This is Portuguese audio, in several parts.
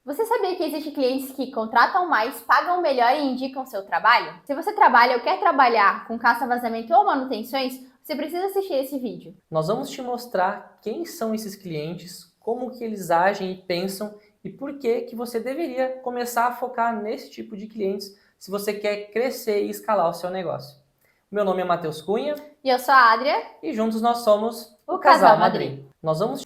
Você sabia que existem clientes que contratam mais, pagam melhor e indicam seu trabalho? Se você trabalha ou quer trabalhar com caça-vazamento ou manutenções, você precisa assistir esse vídeo. Nós vamos te mostrar quem são esses clientes, como que eles agem e pensam e por que que você deveria começar a focar nesse tipo de clientes se você quer crescer e escalar o seu negócio. Meu nome é Matheus Cunha. E eu sou a Adria. E juntos nós somos o Casal Madrid. Nós vamos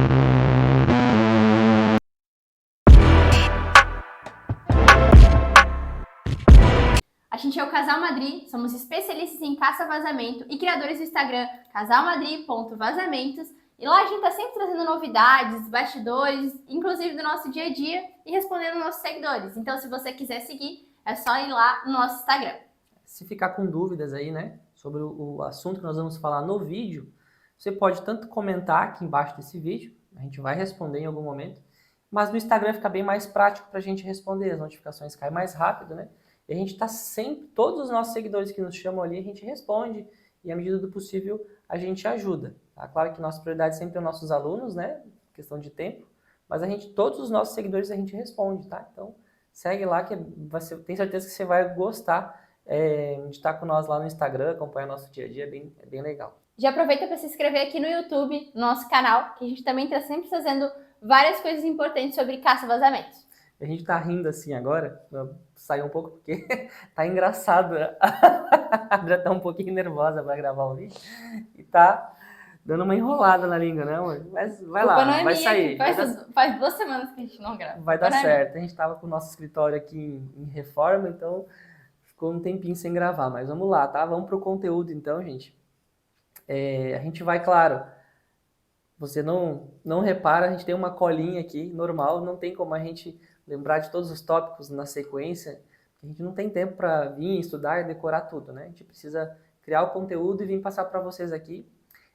A gente é o Casal Madrid, somos especialistas em caça-vazamento e criadores do Instagram casalmadrid.vazamentos. E lá a gente tá sempre trazendo novidades, bastidores, inclusive do nosso dia a dia e respondendo nossos seguidores. Então, se você quiser seguir, é só ir lá no nosso Instagram. Se ficar com dúvidas aí, né, sobre o assunto que nós vamos falar no vídeo, você pode tanto comentar aqui embaixo desse vídeo, a gente vai responder em algum momento, mas no Instagram fica bem mais prático para a gente responder, as notificações caem mais rápido, né? E a gente está sempre, todos os nossos seguidores que nos chamam ali, a gente responde e, à medida do possível, a gente ajuda. Tá? Claro que nossa prioridade sempre é os nossos alunos, né? Questão de tempo, mas todos os nossos seguidores a gente responde, tá? Então, segue lá que tenho certeza que você vai gostar de estar com nós lá no Instagram, acompanhar nosso dia a dia, é bem legal. Já aproveita para se inscrever aqui no YouTube, no nosso canal, que a gente também está sempre fazendo várias coisas importantes sobre caça-vazamentos. A gente tá rindo assim agora, saiu um pouco porque tá engraçado. A Andrea tá um pouquinho nervosa para gravar o vídeo e tá dando uma enrolada na língua, né, amor? Mas vai lá, vai sair. Faz 2 semanas que a gente não grava. Vai dar certo. A gente tava com o nosso escritório aqui em reforma, então ficou um tempinho sem gravar, mas vamos lá, tá? Vamos pro conteúdo então, gente. A gente vai, claro, você não repara, a gente tem uma colinha aqui, normal, não tem como a gente lembrar de todos os tópicos na sequência, a gente não tem tempo para vir estudar e decorar tudo, né? A gente precisa criar o conteúdo e vir passar para vocês aqui.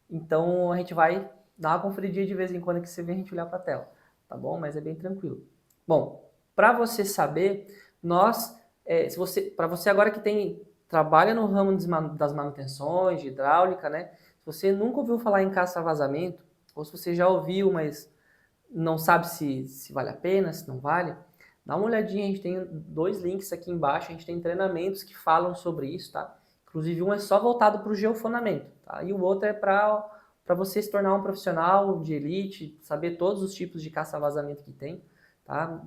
Então a gente vai dar uma conferidinha de vez em quando que você vê a gente olhar para a tela, tá bom? Mas é bem tranquilo. Bom, para você saber, para você agora que trabalha no ramo das manutenções, de hidráulica, né? Se você nunca ouviu falar em caça-vazamento, ou se você já ouviu, mas não sabe se vale a pena, se não vale, dá uma olhadinha, a gente tem 2 links aqui embaixo, a gente tem treinamentos que falam sobre isso, tá? Inclusive um é só voltado para o geofonamento, tá? E o outro é para você se tornar um profissional de elite, saber todos os tipos de caça-vazamento que tem, tá?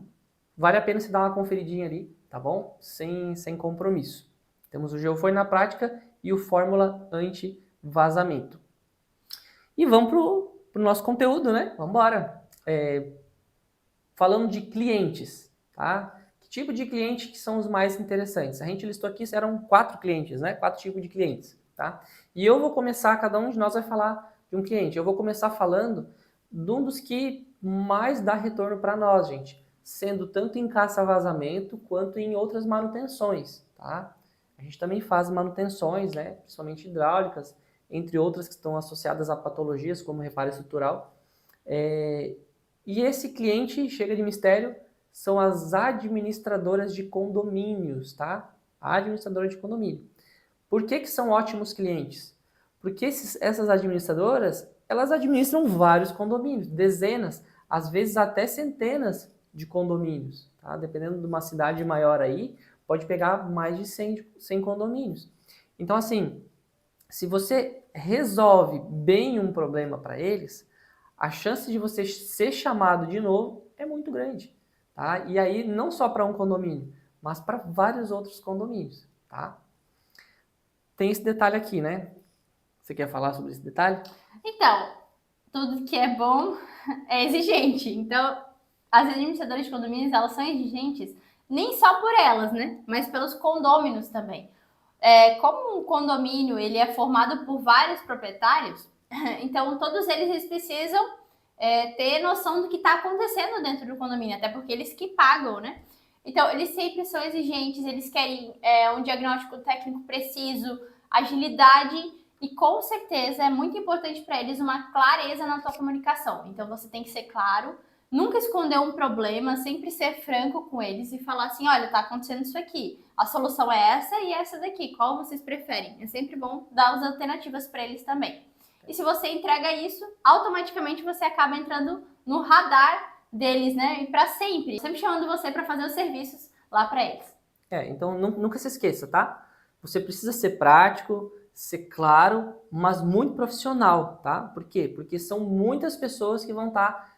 Vale a pena você dar uma conferidinha ali, tá bom? Sem compromisso. Temos o Geofone na prática e o Fórmula Anti-Vazamento. E vamos pro nosso conteúdo, né? Vamos embora. Falando de clientes, tá? Que tipo de cliente que são os mais interessantes? A gente listou aqui, eram 4 clientes, né? 4 tipos de clientes, tá? E eu vou começar, cada um de nós vai falar de um cliente. Eu vou começar falando de um dos que mais dá retorno para nós, gente. Sendo tanto em caça-vazamento quanto em outras manutenções, tá? A gente também faz manutenções, né? Principalmente hidráulicas, entre outras que estão associadas a patologias como reparo estrutural. E esse cliente, chega de mistério, são as administradoras de condomínios, tá? A administradora de condomínio. Por que são ótimos clientes? Porque essas administradoras, elas administram vários condomínios, dezenas, às vezes até centenas de condomínios, tá? Dependendo de uma cidade maior aí, pode pegar mais de 100 condomínios. Então, assim, se você resolve bem um problema para eles, a chance de você ser chamado de novo é muito grande, tá? E aí não só para um condomínio, mas para vários outros condomínios, tá? Tem esse detalhe aqui, né? Você quer falar sobre esse detalhe? Então, tudo que é bom é exigente. Então, as administradoras de condomínios, elas são exigentes nem só por elas, né? Mas pelos condôminos também. Como um condomínio ele é formado por vários proprietários, então todos eles precisam ter noção do que está acontecendo dentro do condomínio, até porque eles que pagam, né? Então eles sempre são exigentes, eles querem um diagnóstico técnico preciso, agilidade e com certeza é muito importante para eles uma clareza na tua comunicação. Então você tem que ser claro, nunca esconder um problema, sempre ser franco com eles e falar assim, olha, tá acontecendo isso aqui. A solução é essa e essa daqui. Qual vocês preferem? É sempre bom dar as alternativas para eles também. E se você entrega isso, automaticamente você acaba entrando no radar deles, né? E para sempre. Sempre chamando você para fazer os serviços lá para eles. Então nunca se esqueça, tá? Você precisa ser prático, ser claro, mas muito profissional, tá? Por quê? Porque são muitas pessoas que vão estar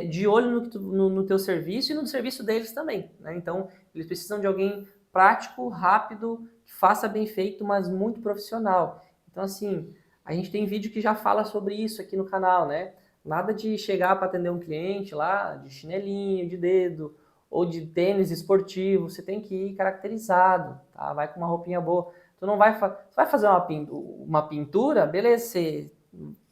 de olho no teu serviço e no serviço deles também, né? Então, eles precisam de alguém prático, rápido, que faça bem feito, mas muito profissional. Então, assim, a gente tem vídeo que já fala sobre isso aqui no canal, né? Nada de chegar para atender um cliente lá de chinelinho, de dedo, ou de tênis esportivo, você tem que ir caracterizado, tá? Vai com uma roupinha boa. Tu não vai, vai fazer uma pintura, beleza, você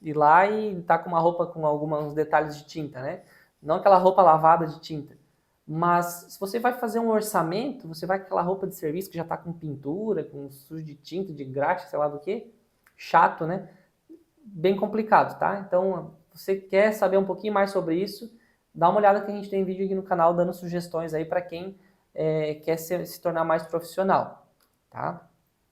ir lá e tá com uma roupa com alguns detalhes de tinta, né? Não aquela roupa lavada de tinta. Mas se você vai fazer um orçamento, você vai com aquela roupa de serviço que já tá com pintura, com sujo de tinta, de graxa, sei lá do que, chato, né? Bem complicado, tá? Então, você quer saber um pouquinho mais sobre isso, dá uma olhada que a gente tem vídeo aqui no canal dando sugestões aí para quem quer se tornar mais profissional, tá?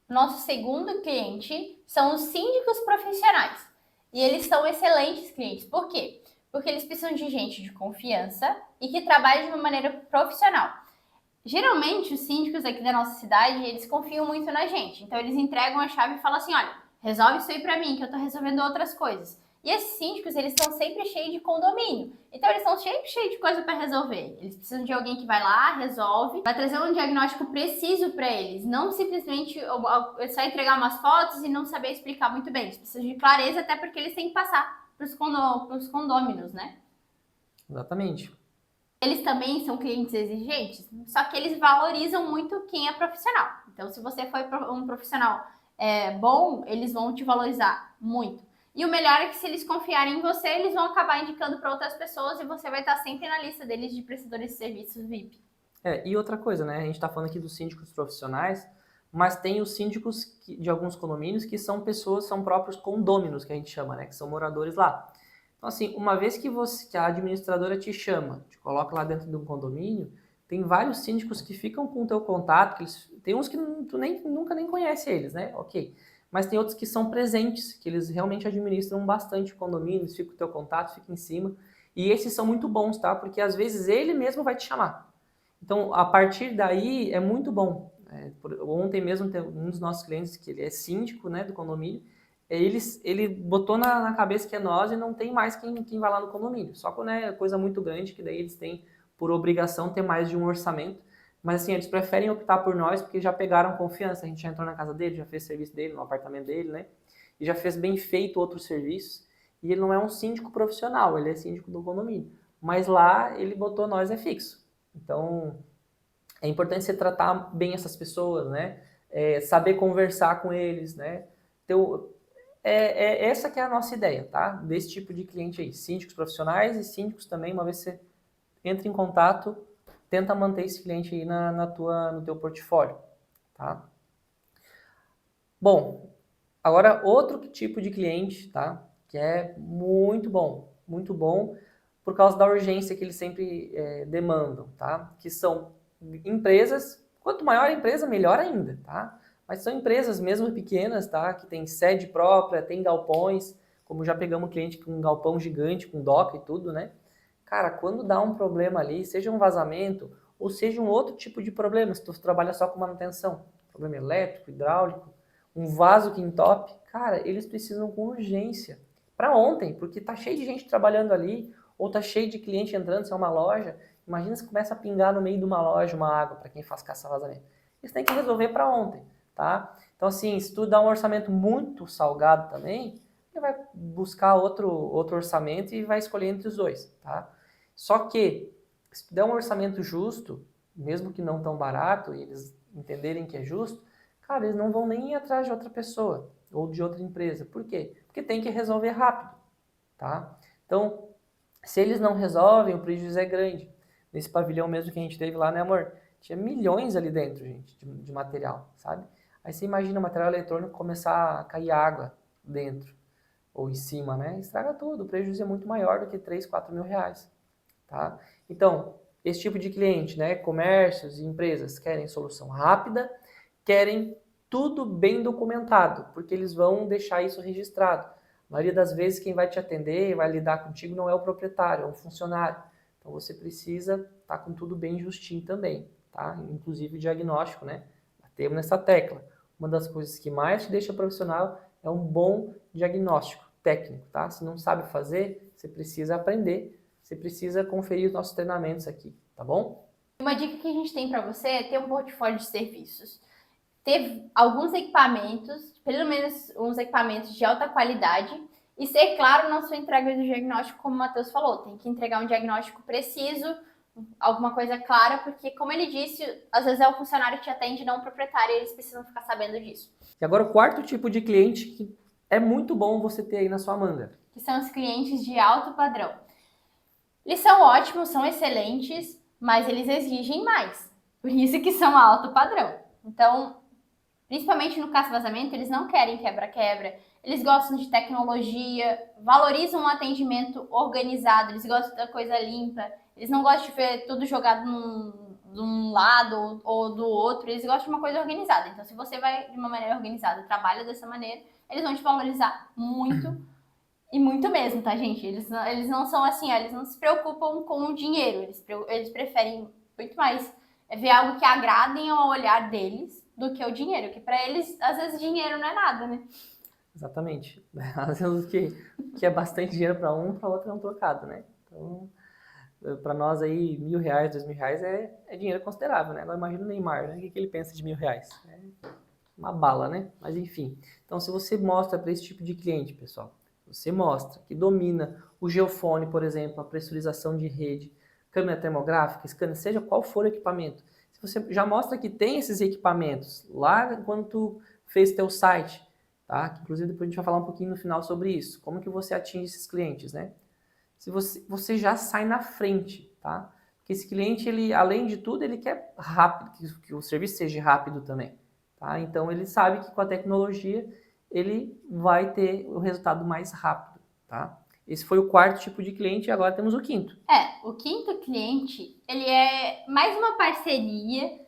Nosso segundo cliente são os síndicos profissionais. E eles são excelentes clientes. Por quê? Porque eles precisam de gente de confiança e que trabalhe de uma maneira profissional. Geralmente, os síndicos aqui da nossa cidade, eles confiam muito na gente. Então, eles entregam a chave e falam assim, olha, resolve isso aí pra mim, que eu tô resolvendo outras coisas. E esses síndicos, eles estão sempre cheios de condomínio. Então, eles estão sempre cheios de coisa para resolver. Eles precisam de alguém que vai lá, resolve, vai trazer um diagnóstico preciso para eles. Não simplesmente só entregar umas fotos e não saber explicar muito bem. Eles precisam de clareza, até porque eles têm que passar pros condôminos, né? Exatamente. Eles também são clientes exigentes, só que eles valorizam muito quem é profissional. Então, se você for um profissional bom, eles vão te valorizar muito. E o melhor é que se eles confiarem em você, eles vão acabar indicando para outras pessoas e você vai estar sempre na lista deles de prestadores de serviços VIP. E outra coisa, né? A gente está falando aqui dos síndicos profissionais, mas tem os síndicos de alguns condomínios que são pessoas, são próprios condôminos, que a gente chama, né? Que são moradores lá. Então, assim, uma vez que a administradora te chama, te coloca lá dentro de um condomínio, tem vários síndicos que ficam com o teu contato, tem uns que tu nunca nem conhece eles, né? Ok. Mas tem outros que são presentes, que eles realmente administram bastante o condomínio, eles ficam com o teu contato, ficam em cima. E esses são muito bons, tá? Porque às vezes ele mesmo vai te chamar. Então, a partir daí, é muito bom. Ontem mesmo, um dos nossos clientes, que ele é síndico, né, do condomínio, ele botou na cabeça que é nós e não tem mais quem vai lá no condomínio. Só quando é coisa muito grande, que daí eles têm por obrigação ter mais de um orçamento. Mas assim, eles preferem optar por nós porque já pegaram confiança. A gente já entrou na casa dele, já fez serviço dele, no apartamento dele, né? E já fez bem feito outros serviços. E ele não é um síndico profissional, ele é síndico do condomínio. Mas lá ele botou nós fixo. Então, é importante você tratar bem essas pessoas, né? Saber conversar com eles, né? Então, essa que é a nossa ideia, tá? Desse tipo de cliente aí. Síndicos profissionais e síndicos também, uma vez que você entra em contato, tenta manter esse cliente aí no teu portfólio, tá? Bom, agora outro tipo de cliente, tá? Que é muito bom, por causa da urgência que eles sempre demandam, tá? Que são empresas, quanto maior a empresa, melhor ainda, tá? Mas são empresas mesmo pequenas, tá? Que tem sede própria, tem galpões, como já pegamos cliente com um galpão gigante, com doca e tudo, né? Cara, quando dá um problema ali, seja um vazamento, ou seja um outro tipo de problema, se tu trabalha só com manutenção, problema elétrico, hidráulico, um vaso que entope, cara, eles precisam com urgência. Para ontem, porque tá cheio de gente trabalhando ali, ou tá cheio de cliente entrando, se é uma loja. Imagina se começa a pingar no meio de uma loja uma água para quem faz caça-vazamento. Isso tem que resolver para ontem, tá? Então, assim, se tu dá um orçamento muito salgado também, ele vai buscar outro orçamento e vai escolher entre os dois, tá? Só que, se tu der um orçamento justo, mesmo que não tão barato, e eles entenderem que é justo, cara, eles não vão nem ir atrás de outra pessoa ou de outra empresa. Por quê? Porque tem que resolver rápido, tá? Então, se eles não resolvem, o prejuízo é grande. Nesse pavilhão mesmo que a gente teve lá, né, amor? Tinha milhões ali dentro, gente, de material, sabe? Aí você imagina o material eletrônico começar a cair água dentro ou em cima, né? Estraga tudo. O prejuízo é muito maior do que 3, 4 mil reais, tá? Então, esse tipo de cliente, né? Comércios e empresas querem solução rápida, querem tudo bem documentado, porque eles vão deixar isso registrado. A maioria das vezes quem vai te atender, vai lidar contigo não é o proprietário, é um funcionário. Então você precisa estar com tudo bem justinho também, tá? Inclusive o diagnóstico, né? Batemos nessa tecla. Uma das coisas que mais te deixa profissional é um bom diagnóstico técnico, tá? Se não sabe fazer, você precisa aprender, você precisa conferir os nossos treinamentos aqui, tá bom? Uma dica que a gente tem para você é ter um portfólio de serviços. Ter alguns equipamentos, pelo menos uns equipamentos de alta qualidade, e ser claro na sua entrega do diagnóstico, como o Matheus falou. Tem que entregar um diagnóstico preciso, alguma coisa clara, porque, como ele disse, às vezes é o funcionário que te atende, não o proprietário, e eles precisam ficar sabendo disso. E agora o quarto tipo de cliente que é muito bom você ter aí na sua manga. Que são os clientes de alto padrão. Eles são ótimos, são excelentes, mas eles exigem mais. Por isso que são alto padrão. Então, principalmente no caça-vazamento, eles não querem quebra-quebra. Eles gostam de tecnologia, valorizam um atendimento organizado, eles gostam da coisa limpa. Eles não gostam de ver tudo jogado de um lado ou do outro. Eles gostam de uma coisa organizada. Então, se você vai de uma maneira organizada, trabalha dessa maneira, eles vão te valorizar muito. E muito mesmo, tá, gente? Eles não são assim, ó, eles não se preocupam com o dinheiro. Eles preferem muito mais ver algo que agradem ao olhar deles do que o dinheiro. Que pra eles, às vezes, dinheiro não é nada, né? Exatamente. Às vezes que é bastante dinheiro para um, para outro é um trocado, né? Então, para nós aí, R$1.000, R$2.000 é dinheiro considerável, né? Agora imagina o Neymar, né? O que ele pensa de R$1.000? É uma bala, né? Mas enfim. Então, se você mostra para esse tipo de cliente, pessoal, você mostra que domina o geofone, por exemplo, a pressurização de rede, câmera termográfica, scanner, seja qual for o equipamento. Se você já mostra que tem esses equipamentos lá quando tu fez teu site, tá? Que, inclusive depois a gente vai falar um pouquinho no final sobre isso, como que você atinge esses clientes, né? Se você já sai na frente, tá? Porque esse cliente, ele, além de tudo, ele quer rápido, que o serviço seja rápido também, tá? Então ele sabe que com a tecnologia ele vai ter o resultado mais rápido, tá? Esse foi o quarto tipo de cliente e agora temos o quinto. O quinto cliente, ele é mais uma parceria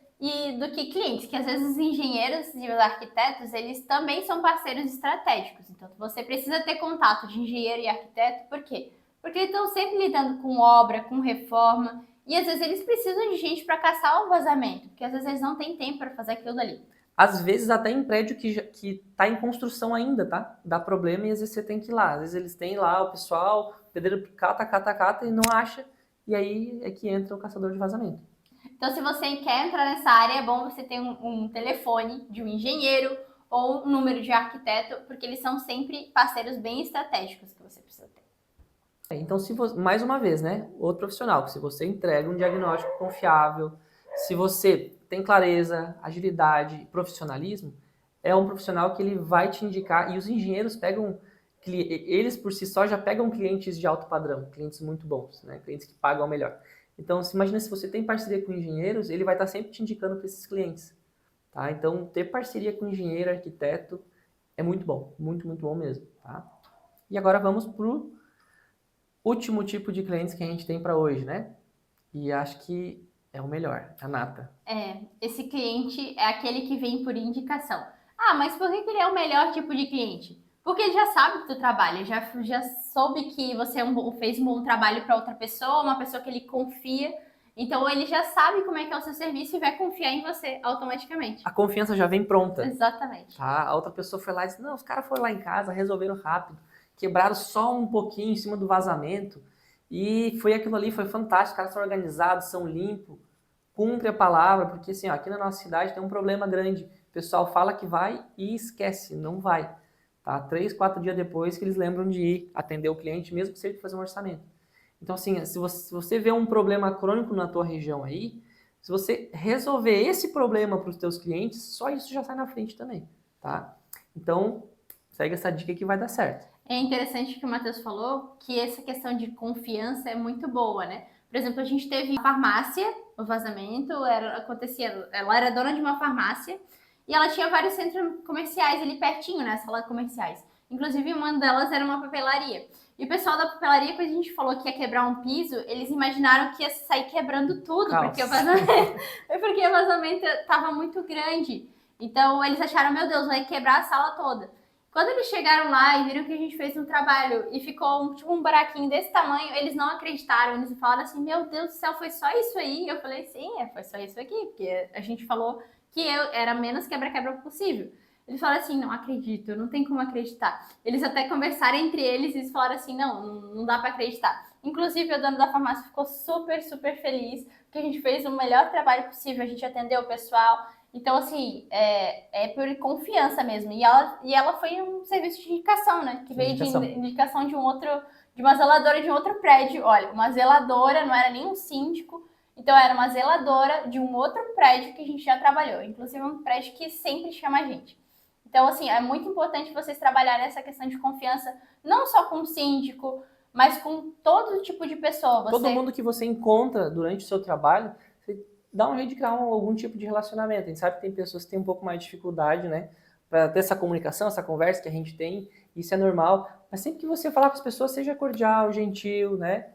do que clientes, que às vezes os engenheiros e os arquitetos, eles também são parceiros estratégicos. Então, você precisa ter contato de engenheiro e arquiteto, por quê? Porque eles estão sempre lidando com obra, com reforma, e às vezes eles precisam de gente para caçar o vazamento, porque às vezes eles não têm tempo para fazer aquilo dali. Às vezes até em prédio que tá em construção ainda, tá? Dá problema e às vezes você tem que ir lá. Às vezes eles têm lá o pessoal, o pedreiro cata e não acha. E aí é que entra o caçador de vazamento. Então, se você quer entrar nessa área, é bom você ter um telefone de um engenheiro ou um número de arquiteto, porque eles são sempre parceiros bem estratégicos que você precisa ter. Então, mais uma vez, né? Outro profissional, se você entrega um diagnóstico confiável, se você tem clareza, agilidade e profissionalismo, é um profissional que ele vai te indicar, e os engenheiros pegam, eles por si só já pegam clientes de alto padrão, clientes muito bons, né? Clientes que pagam melhor. Então, imagina se você tem parceria com engenheiros, ele vai estar sempre te indicando para esses clientes, tá? Então, ter parceria com engenheiro, arquiteto, é muito bom, muito, muito bom mesmo, tá? E agora vamos para o último tipo de clientes que a gente tem para hoje, né? E acho que é o melhor, a nata. Esse cliente é aquele que vem por indicação. Ah, mas por que ele é o melhor tipo de cliente? Porque ele já sabe que tu trabalha, já soube que você fez um bom trabalho para outra pessoa, uma pessoa que ele confia. Então ele já sabe como é que é o seu serviço e vai confiar em você automaticamente. A confiança já vem pronta. Exatamente. Tá? A outra pessoa foi lá e disse, não, os caras foram lá em casa, resolveram rápido, quebraram só um pouquinho em cima do vazamento e foi aquilo ali, foi fantástico, os caras são organizados, são limpos, cumpre a palavra, porque assim, ó, aqui na nossa cidade tem um problema grande, o pessoal fala que vai e esquece, não vai. Tá? 3, 4 dias depois que eles lembram de ir atender o cliente, mesmo que seja fazer um orçamento. Então, assim, se você vê um problema crônico na tua região aí, se você resolver esse problema para os teus clientes, só isso já sai na frente também, tá? Então, segue essa dica que vai dar certo. É interessante que o Matheus falou que essa questão de confiança é muito boa, né? Por exemplo, a gente teve uma farmácia, o vazamento, ela era dona de uma farmácia e ela tinha vários centros comerciais ali pertinho, né? Salas comerciais. Inclusive, uma delas era uma papelaria. E o pessoal da papelaria, quando a gente falou que ia quebrar um piso, eles imaginaram que ia sair quebrando tudo, porque o vazamento estava muito grande. Então, eles acharam, meu Deus, vai quebrar a sala toda. Quando eles chegaram lá e viram que a gente fez um trabalho e ficou tipo um buraquinho desse tamanho, eles não acreditaram, eles falaram assim, meu Deus do céu, foi só isso aí? Eu falei, sim, foi só isso aqui, porque a gente falou que eu era menos quebra-quebra possível. Eles falaram assim, não acredito, não tem como acreditar. Eles até conversaram entre eles e eles falaram assim, não dá para acreditar. Inclusive, o dono da farmácia ficou super, super feliz, porque a gente fez o melhor trabalho possível, a gente atendeu o pessoal. Então, assim, é por confiança mesmo. E ela foi um serviço de indicação, né? Que veio de Indicação. indicação de uma zeladora de um outro prédio. Olha, uma zeladora, não era nem um síndico. Então, era uma zeladora de um outro prédio que a gente já trabalhou. Inclusive, um prédio que sempre chama a gente. Então, assim, é muito importante vocês trabalharem essa questão de confiança, não só com o síndico, mas com todo tipo de pessoa. Todo mundo que você encontra durante o seu trabalho, você dá um jeito de criar algum tipo de relacionamento. A gente sabe que tem pessoas que têm um pouco mais de dificuldade, né? Para ter essa comunicação, essa conversa que a gente tem, isso é normal. Mas sempre que você falar com as pessoas, seja cordial, gentil, né?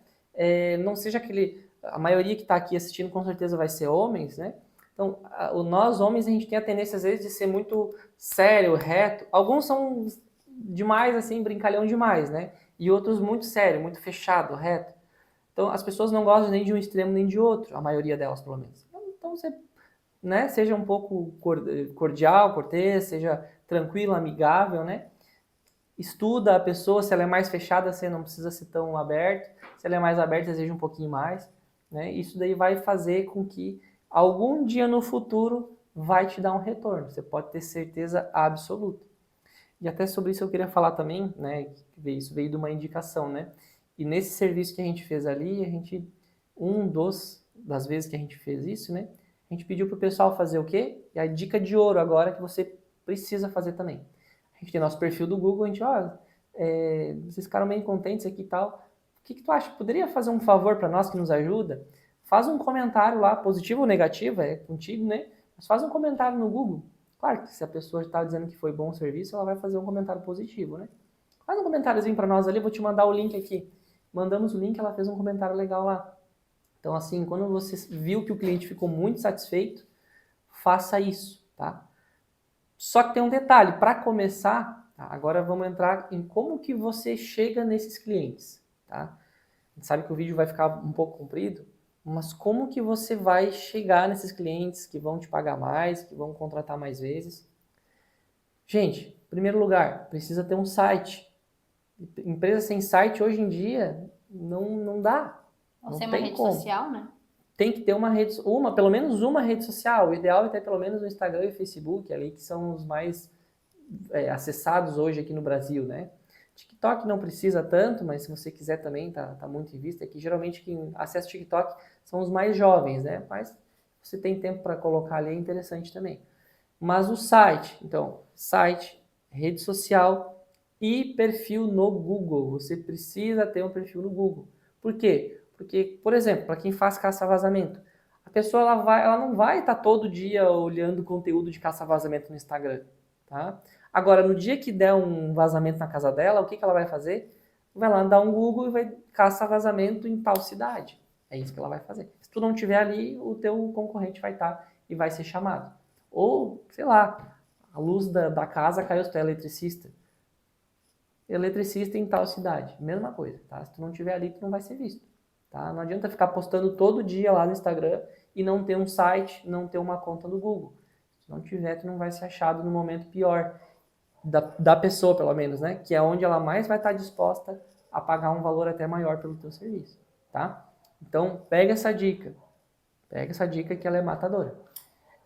Não seja aquele... A maioria que está aqui assistindo com certeza vai ser homens, né? Então, nós homens, a gente tem a tendência às vezes de ser muito sério, reto. Alguns são demais, assim, brincalhão demais, né? E outros muito sério, muito fechado, reto. Então, as pessoas não gostam nem de um extremo nem de outro, a maioria delas, pelo menos. Então, você, né, seja um pouco cordial, cortês, seja tranquilo, amigável, né? Estuda a pessoa, se ela é mais fechada, você não precisa ser tão aberto. Se ela é mais aberta, seja um pouquinho mais, né? Isso daí vai fazer com que algum dia no futuro vai te dar um retorno. Você pode ter certeza absoluta. E até sobre isso eu queria falar também, né? Isso veio de uma indicação, né? E nesse serviço que a gente fez ali, das vezes que a gente fez isso, né? A gente pediu pro pessoal fazer o quê? E a dica de ouro agora que você precisa fazer também. A gente tem nosso perfil do Google, a gente, vocês ficaram meio contentes aqui e tal. O que tu acha? Poderia fazer um favor para nós que nos ajuda? Faz um comentário lá, positivo ou negativo, é contigo, né? Mas faz um comentário no Google. Claro que se a pessoa está dizendo que foi bom o serviço, ela vai fazer um comentário positivo, né? Faz um comentáriozinho para nós ali, vou te mandar o link aqui. Mandamos o link, ela fez um comentário legal lá. Então, assim, quando você viu que o cliente ficou muito satisfeito, faça isso, tá? Só que tem um detalhe, para começar, tá? Agora vamos entrar em como que você chega nesses clientes, tá? A gente sabe que o vídeo vai ficar um pouco comprido, mas como que você vai chegar nesses clientes que vão te pagar mais, que vão contratar mais vezes? Gente, em primeiro lugar, precisa ter um site. Empresa sem site hoje em dia não dá. Ou Não ser uma tem rede como. social, né? Tem que ter pelo menos uma rede social. O ideal é ter pelo menos o Instagram e o Facebook ali, que são os mais acessados hoje aqui no Brasil, né? TikTok não precisa tanto, mas se você quiser também, tá muito em vista aqui. Geralmente quem acessa TikTok são os mais jovens, né? Mas você tem tempo para colocar ali, é interessante também. Mas o site, então, site, rede social e perfil no Google. Você precisa ter um perfil no Google. Por quê? Porque, por exemplo, para quem faz caça-vazamento, a pessoa ela não vai estar todo dia olhando conteúdo de caça-vazamento no Instagram, tá? Agora, no dia que der um vazamento na casa dela, o que ela vai fazer? Vai lá dar um Google e vai caça-vazamento em tal cidade. É isso que ela vai fazer. Se tu não tiver ali, o teu concorrente vai estar e vai ser chamado. Ou, sei lá, a luz da casa caiu, se tu é eletricista. Eletricista em tal cidade. Mesma coisa, tá? Se tu não tiver ali, tu não vai ser visto. Tá? Não adianta ficar postando todo dia lá no Instagram e não ter um site, não ter uma conta do Google. Se não tiver, tu não vai ser achado no momento pior da pessoa, pelo menos, né? Que é onde ela mais vai estar disposta a pagar um valor até maior pelo teu serviço, tá? Então, pega essa dica. Pega essa dica que ela é matadora.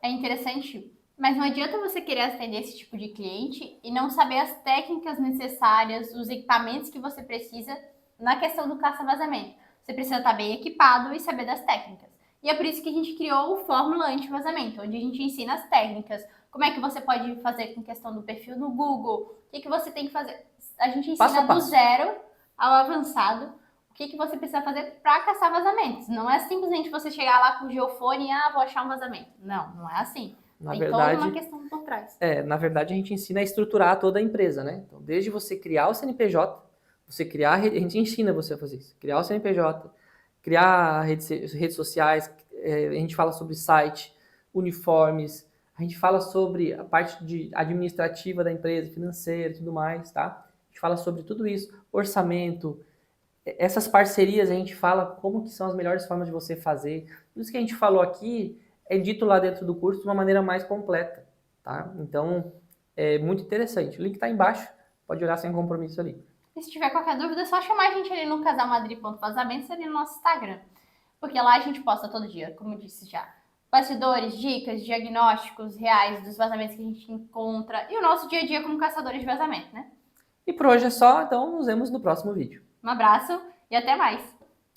É interessante, mas não adianta você querer atender esse tipo de cliente e não saber as técnicas necessárias, os equipamentos que você precisa na questão do caça-vazamento. Você precisa estar bem equipado e saber das técnicas. E é por isso que a gente criou o Fórmula Anti-Vazamento, onde a gente ensina as técnicas, como é que você pode fazer com questão do perfil no Google, o que você tem que fazer. A gente ensina do zero ao avançado o que você precisa fazer para caçar vazamentos. Não é simplesmente você chegar lá com o geofone e vou achar um vazamento. Não é assim. Tem toda uma questão por trás. Na verdade, a gente ensina a estruturar toda a empresa, né? Então, desde você criar o CNPJ, a gente ensina você a fazer isso. Criar o CNPJ, criar redes sociais, a gente fala sobre site, uniformes, a gente fala sobre a parte administrativa da empresa, financeira e tudo mais, tá? A gente fala sobre tudo isso, orçamento, essas parcerias a gente fala como que são as melhores formas de você fazer. Tudo isso que a gente falou aqui é dito lá dentro do curso de uma maneira mais completa, tá? Então, é muito interessante. O link está embaixo, pode olhar sem compromisso ali. E se tiver qualquer dúvida, é só chamar a gente ali no casalmadri.vazamentos ali no nosso Instagram. Porque lá a gente posta todo dia, como eu disse já. Bastidores, dicas, diagnósticos reais dos vazamentos que a gente encontra e o nosso dia a dia como caçadores de vazamento, né? E por hoje é só, então nos vemos no próximo vídeo. Um abraço e até mais!